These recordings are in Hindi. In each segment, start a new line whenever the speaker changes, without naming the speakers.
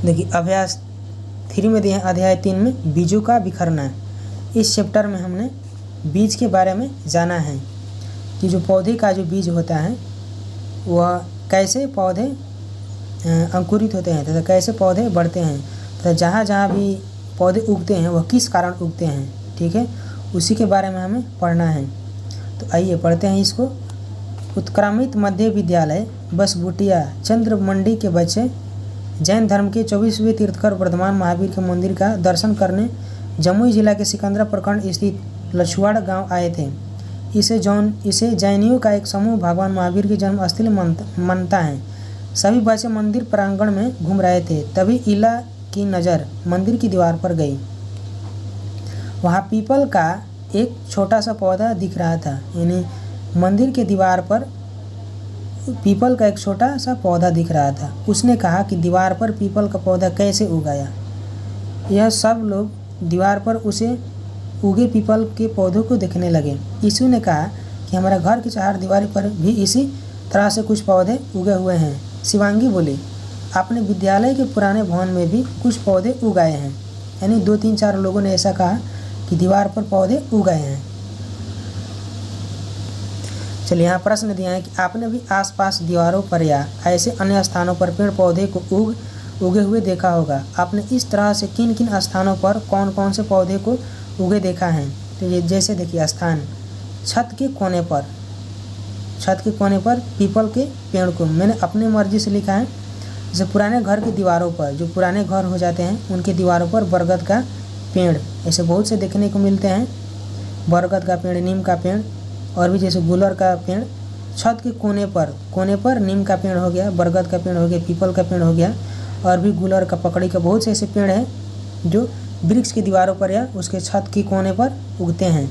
देखिए अभ्यास 3 में दिया है, अध्याय 3 में बीजों का बिखरना। इस चैप्टर में हमने बीज के बारे में जाना है कि जो पौधे का जो बीज होता है वह कैसे पौधे अंकुरित होते हैं तथा कैसे पौधे बढ़ते हैं तथा जहाँ जहाँ भी पौधे उगते हैं वह किस कारण उगते हैं। ठीक है, उसी के बारे में हमें पढ़ना है। तो आइए पढ़ते हैं इसको। उत्क्रमित मध्य विद्यालय बसबुटिया चंद्र मंडी के बच्चे जैन धर्म के 24वें तीर्थकर वर्धमान महावीर के मंदिर का दर्शन करने जमुई जिला के सिकंदरा प्रखंड स्थित लछुआड़ गांव आए थे। इसे जैनियों का एक समूह भगवान महावीर के जन्म स्थल मानता है। सभी बच्चे मंदिर प्रांगण में घूम रहे थे, तभी इला की नज़र मंदिर की दीवार पर गई। वहाँ पीपल का एक छोटा सा पौधा दिख रहा था, यानी मंदिर के दीवार पर पीपल का एक छोटा सा पौधा दिख रहा था। उसने कहा कि दीवार पर पीपल का पौधा कैसे उगाया। यह सब लोग दीवार पर उसे उगे पीपल के पौधों को देखने लगे। यीशु ने कहा कि हमारा घर की चार दीवारी पर भी इसी तरह से कुछ पौधे उगे हुए हैं। शिवांगी बोली, अपने विद्यालय के पुराने भवन में भी कुछ पौधे उगाए हैं। यानी 2, 3, 4 लोगों ने ऐसा कहा कि दीवार पर पौधे उगाए हैं। चलिए यहाँ प्रश्न दिया है कि आपने भी आसपास दीवारों पर या ऐसे अन्य स्थानों पर पेड़ पौधे को उगे हुए देखा होगा। आपने इस तरह से किन किन स्थानों पर कौन कौन से पौधे को उगे देखा है। तो ये जैसे देखिए स्थान, छत के कोने पर पीपल के पेड़ को मैंने अपनी मर्जी से लिखा है। जैसे पुराने घर की दीवारों पर, जो पुराने घर हो जाते हैं उनकी दीवारों पर बरगद का पेड़ ऐसे बहुत से देखने को मिलते हैं। बरगद का पेड़, नीम का पेड़ और भी जैसे गुलर का पेड़। छत के कोने पर नीम का पेड़ हो गया, बरगद का पेड़ हो गया, पीपल का पेड़ हो गया और भी गुलर का, पकड़ी का, बहुत से ऐसे पेड़ हैं जो वृक्ष की दीवारों पर या उसके छत के कोने पर उगते हैं।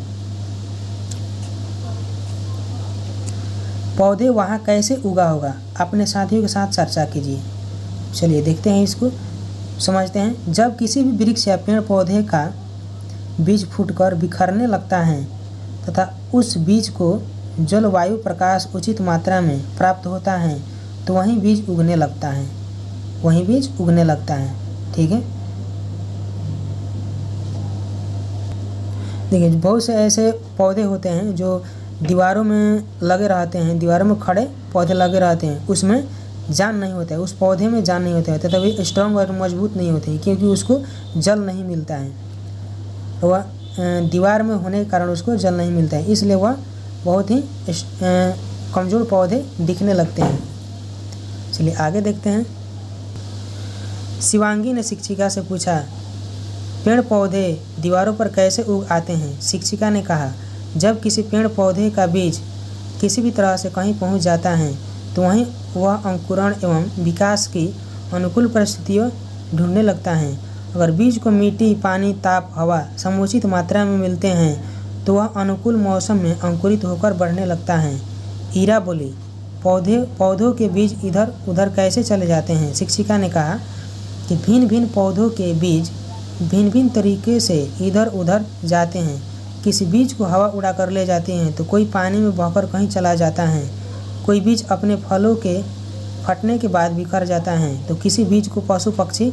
पौधे वहाँ कैसे उगा होगा, अपने साथियों के साथ चर्चा कीजिए। चलिए देखते हैं, इसको समझते हैं। जब किसी भी वृक्ष या पेड़ पौधे का बीज फूटकर बिखरने लगता है तथा उस बीज को जलवायु प्रकाश उचित मात्रा में प्राप्त होता है तो वहीं बीज उगने लगता है। ठीक है, देखिए बहुत से ऐसे पौधे होते हैं जो दीवारों में लगे रहते हैं, दीवारों में खड़े पौधे लगे रहते हैं, उसमें जान नहीं होता है, उस पौधे में जान नहीं होता है तथा वे स्ट्रॉन्ग और मजबूत नहीं होते हैं क्योंकि उसको जल नहीं मिलता है। वह दीवार में होने के कारण उसको जल नहीं मिलता है, इसलिए वह बहुत ही कमज़ोर पौधे दिखने लगते हैं। चलिए आगे देखते हैं। शिवांगी ने शिक्षिका से पूछा, पेड़ पौधे दीवारों पर कैसे उग आते हैं। शिक्षिका ने कहा, जब किसी पेड़ पौधे का बीज किसी भी तरह से कहीं पहुंच जाता है तो वहीं वह अंकुरण एवं विकास की अनुकूल परिस्थितियाँ ढूंढने लगता है। अगर बीज को मिट्टी, पानी, ताप, हवा समुचित मात्रा में मिलते हैं तो वह अनुकूल मौसम में अंकुरित होकर बढ़ने लगता है। ईरा बोली, पौधों के बीज इधर उधर कैसे चले जाते हैं। शिक्षिका ने कहा कि भिन्न भिन्न पौधों के बीज भिन्न भिन्न तरीके से इधर उधर जाते हैं। किसी बीज को हवा उड़ाकर ले जाते हैं तो कोई पानी में बहकर कहीं चला जाता है। कोई बीज अपने फलों के फटने के बाद बिखर जाता है तो किसी बीज को पशु पक्षी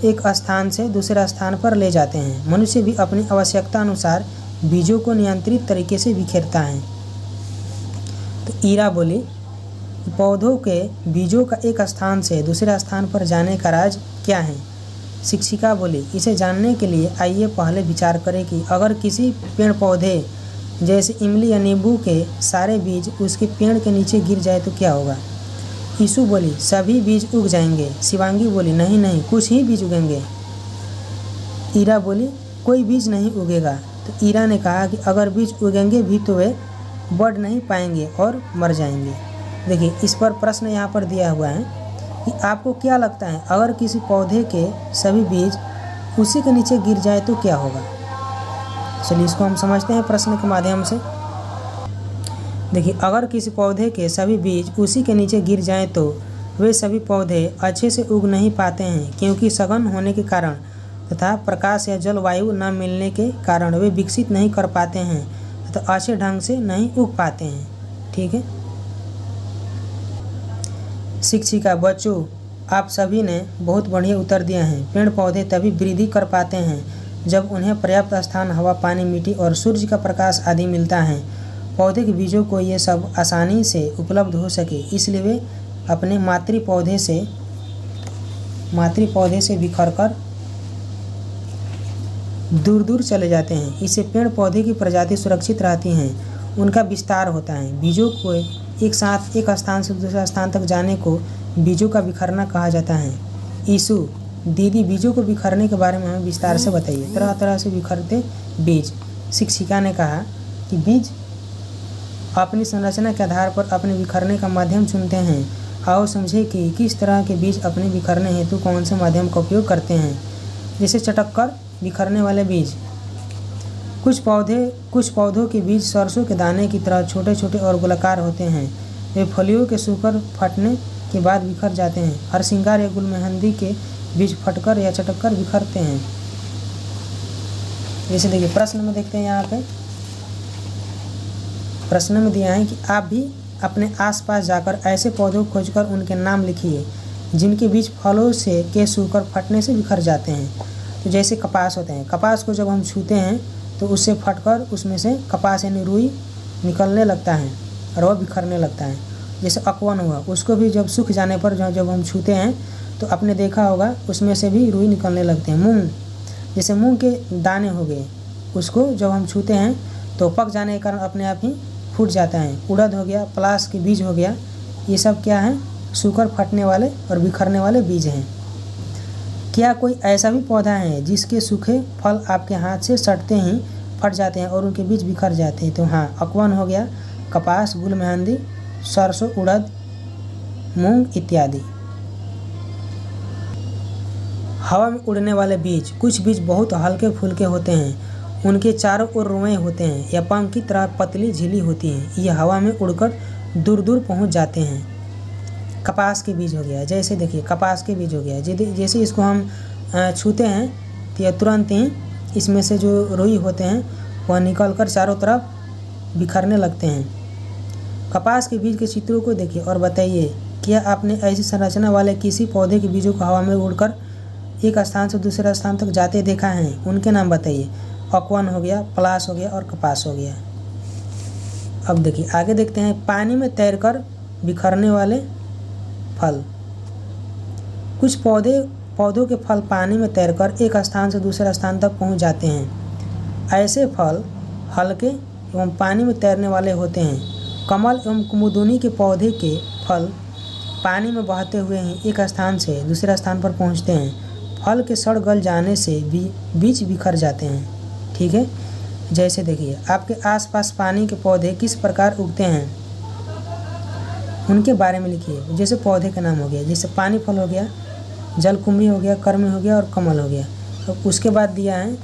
एक स्थान से दूसरे स्थान पर ले जाते हैं। मनुष्य भी अपनी आवश्यकता अनुसार बीजों को नियंत्रित तरीके से बिखेरता है। तो ईरा बोली, पौधों के बीजों का एक स्थान से दूसरे स्थान पर जाने का राज क्या है। शिक्षिका बोली, इसे जानने के लिए आइए पहले विचार करें कि अगर किसी पेड़ पौधे जैसे इमली या नींबू के सारे बीज उसके पेड़ के नीचे गिर जाए तो क्या होगा। यीशु बोली, सभी बीज उग जाएंगे। शिवांगी बोली, नहीं, कुछ ही बीज उगेंगे। ईरा बोली, कोई बीज नहीं उगेगा। तो ईरा ने कहा कि अगर बीज उगेंगे भी तो वे बढ़ नहीं पाएंगे और मर जाएंगे। देखिए इस पर प्रश्न यहाँ पर दिया हुआ है कि आपको क्या लगता है, अगर किसी पौधे के सभी बीज उसी के नीचे गिर जाए तो क्या होगा। चलिए इसको हम समझते हैं प्रश्न के माध्यम से। देखिए, अगर किसी पौधे के सभी बीज उसी के नीचे गिर जाएं तो वे सभी पौधे अच्छे से उग नहीं पाते हैं क्योंकि सघन होने के कारण तथा प्रकाश या जलवायु न मिलने के कारण वे विकसित नहीं कर पाते हैं तथा अच्छे ढंग से नहीं उग पाते हैं। ठीक है। शिक्षिका, बच्चों आप सभी ने बहुत बढ़िया उत्तर दिए हैं। पेड़ पौधे तभी वृद्धि कर पाते हैं जब उन्हें पर्याप्त स्थान, हवा, पानी, मिट्टी और सूरज का प्रकाश आदि मिलता है। पौधे के बीजों को ये सब आसानी से उपलब्ध हो सके, इसलिए वे अपने मातृ पौधे से बिखरकर दूर दूर चले जाते हैं। इससे पेड़ पौधे की प्रजाति सुरक्षित रहती हैं, उनका विस्तार होता है। बीजों को एक साथ एक स्थान से दूसरे स्थान तक जाने को बीजों का बिखरना कहा जाता है। ईशु दीदी, बीजों को बिखरने के बारे में हमें विस्तार से बताइए। तरह तरह से बिखरते बीज। शिक्षिका ने कहा कि बीज अपनी संरचना के आधार पर अपने बिखरने का माध्यम चुनते हैं। आओ समझें कि किस तरह के बीज अपने बिखरने हेतु कौन से माध्यम का उपयोग करते हैं। जैसे चटक कर बिखरने वाले बीज। कुछ पौधों के बीज सरसों के दाने की तरह छोटे छोटे और गोलाकार होते हैं। वे फलियों के सूखकर फटने के बाद बिखर जाते हैं। हरसिंगार या गुलमेहंदी के बीज फटकर या चटककर बिखरते हैं। जैसे देखिए प्रश्न में देखते हैं, यहाँ पे प्रश्न में दिया है कि आप भी अपने आसपास जाकर ऐसे पौधों को खोजकर उनके नाम लिखिए जिनके बीज फलों से के सूखकर फटने से बिखर जाते हैं। तो जैसे कपास होते हैं, कपास को जब हम छूते हैं तो उससे फटकर उसमें से कपास यानी रुई निकलने लगता है और वह बिखरने लगता है। जैसे अकवन हुआ, उसको भी जब सूख जाने पर जब हम छूते हैं तो आपने देखा होगा उसमें से भी रुई निकलने लगते हैं। मूंग, जैसे मूंग के दाने हो गए, उसको जब हम छूते हैं तो पक जाने के कारण अपने आप ही फूट जाता है। उड़द हो गया, पलाश के बीज हो गया, ये सब क्या है, सूखकर फटने वाले और बिखरने वाले बीज हैं। क्या कोई ऐसा भी पौधा है जिसके सूखे फल आपके हाथ से सटते ही फट जाते हैं और उनके बीज बिखर जाते हैं? तो हाँ, अकवन हो गया, कपास, गुलमेहंदी, सरसों, उड़द, मूंग इत्यादि। हवा में उड़ने वाले बीज। कुछ बीज बहुत हल्के फुल्के होते हैं, उनके चारों ओर रुएं होते हैं या पंख की तरह पतली झिल्ली होती है। ये हवा में उड़कर दूर दूर पहुंच जाते हैं। कपास के बीज हो गया, जैसे देखिए कपास के बीज हो गया, जैसे इसको हम छूते हैं तो तुरंत ही इसमें से जो रुई होते हैं वह निकलकर चारों तरफ बिखरने लगते हैं। कपास के बीज के चित्रों को देखिए और बताइए, क्या आपने ऐसी संरचना वाले किसी पौधे के बीजों को हवा में उड़कर एक स्थान से दूसरे स्थान तक जाते देखा है? उनके नाम बताइए। अकवन हो गया, पलाश हो गया और कपास हो गया। अब देखिए आगे देखते हैं, पानी में तैरकर बिखरने वाले फल। कुछ पौधों के फल पानी में तैरकर एक स्थान से दूसरे स्थान तक पहुंच जाते हैं। ऐसे फल हल्के एवं पानी में तैरने वाले होते हैं। कमल एवं कुमुदिनी के पौधे के फल पानी में बहते हुए ही एक स्थान से दूसरे स्थान पर पहुंचते हैं। फल के सड़ गल जाने से बीज बिखर जाते हैं। ठीक है, जैसे देखिए आपके आसपास पानी के पौधे किस प्रकार उगते हैं उनके बारे में लिखिए। जैसे पौधे का नाम हो गया, जैसे पानी फल हो गया, जलकुंभी हो गया, कर्मी हो गया और कमल हो गया। तो उसके बाद दिया है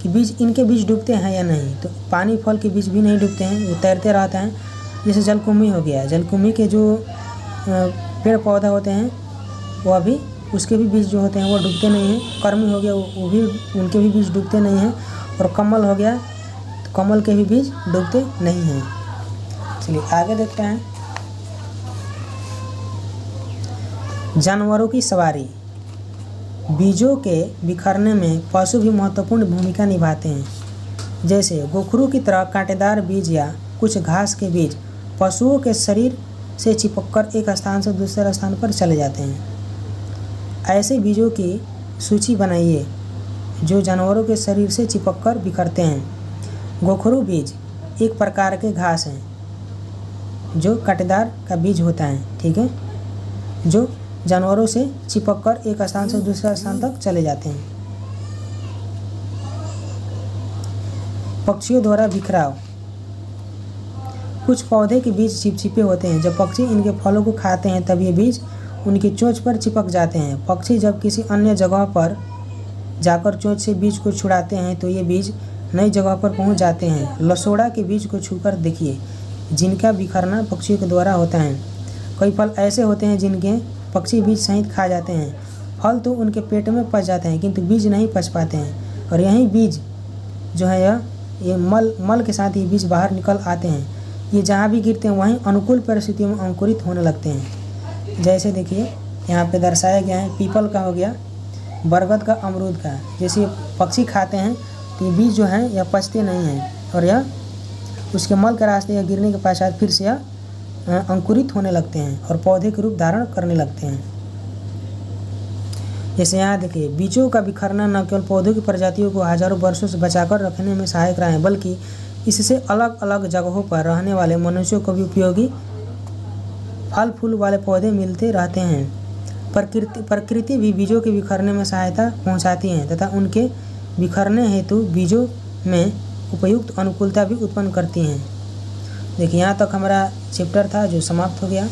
कि बीज, इनके बीज डूबते हैं या नहीं? तो पानी फल के बीज भी नहीं डूबते हैं, वो तैरते रहते हैं। जैसे जलकुंभी हो गया, जलकुंभी के जो पेड़ पौधा होते हैं वो अभी उसके भी बीज जो होते हैं वो डूबते नहीं हैं। कर्मी हो गया, वो भी उनके भी बीज डूबते नहीं हैं। और कमल हो गया, तो कमल के भी बीज डूबते नहीं हैं। चलिए आगे देखते हैं, जानवरों की सवारी। बीजों के बिखरने में पशु भी महत्वपूर्ण भूमिका निभाते हैं। जैसे गोखरू की तरह कांटेदार बीज या कुछ घास के बीज पशुओं के शरीर से चिपककर एक स्थान से दूसरे स्थान पर चले जाते हैं। ऐसे बीजों की सूची बनाइए जो जानवरों के शरीर से चिपककर बिखरते हैं। गोखरू बीज एक प्रकार के घास हैं जो कांटेदार का बीज होता है, ठीक है, जो जानवरों से चिपककर एक स्थान से दूसरे स्थान तक चले जाते हैं। पक्षियों द्वारा बिखराव। कुछ पौधे के बीज चिपचिपे होते हैं। जब पक्षी इनके फलों को खाते हैं तब ये बीज उनकी चोंच पर चिपक जाते हैं। पक्षी जब किसी अन्य जगह पर जाकर चोंच से बीज को छुड़ाते हैं तो ये बीज नई जगह पर पहुंच जाते हैं। लसोड़ा के बीज को छूकर देखिए, जिनका बिखरना पक्षियों के द्वारा होता है। कई फल ऐसे होते हैं जिनके पक्षी बीज सहित खा जाते हैं। फल तो उनके पेट में पच जाते हैं किंतु बीज नहीं पच पाते हैं और यही बीज जो है ये मल के साथ ही बीज बाहर निकल आते हैं। ये जहाँ भी गिरते हैं वहीं अनुकूल परिस्थितियों में अंकुरित होने लगते हैं। जैसे देखिए यहाँ पे दर्शाया गया है। पीपल का हो गया, बरगद का, अमरूद का। जैसे पक्षी खाते हैं तो ये बीज जो हैं यह पचते नहीं हैं और यह उसके मल के रास्ते या गिरने के पश्चात फिर से यह अंकुरित होने लगते हैं और पौधे के रूप धारण करने लगते हैं। जैसे यहाँ देखिए, बीजों का बिखरना न केवल पौधों की प्रजातियों को हजारों वर्षों से बचाकर रखने में सहायक रहा है, बल्कि इससे अलग अलग जगहों पर रहने वाले मनुष्यों को भी उपयोगी फल फूल वाले पौधे मिलते रहते हैं। प्रकृति भी बीजों के बिखरने में सहायता पहुँचाती है तथा उनके बिखरने हेतु बीजों में उपयुक्त अनुकूलता भी उत्पन्न करती हैं। देखिए, यहाँ तक हमारा चैप्टर था जो समाप्त हो गया।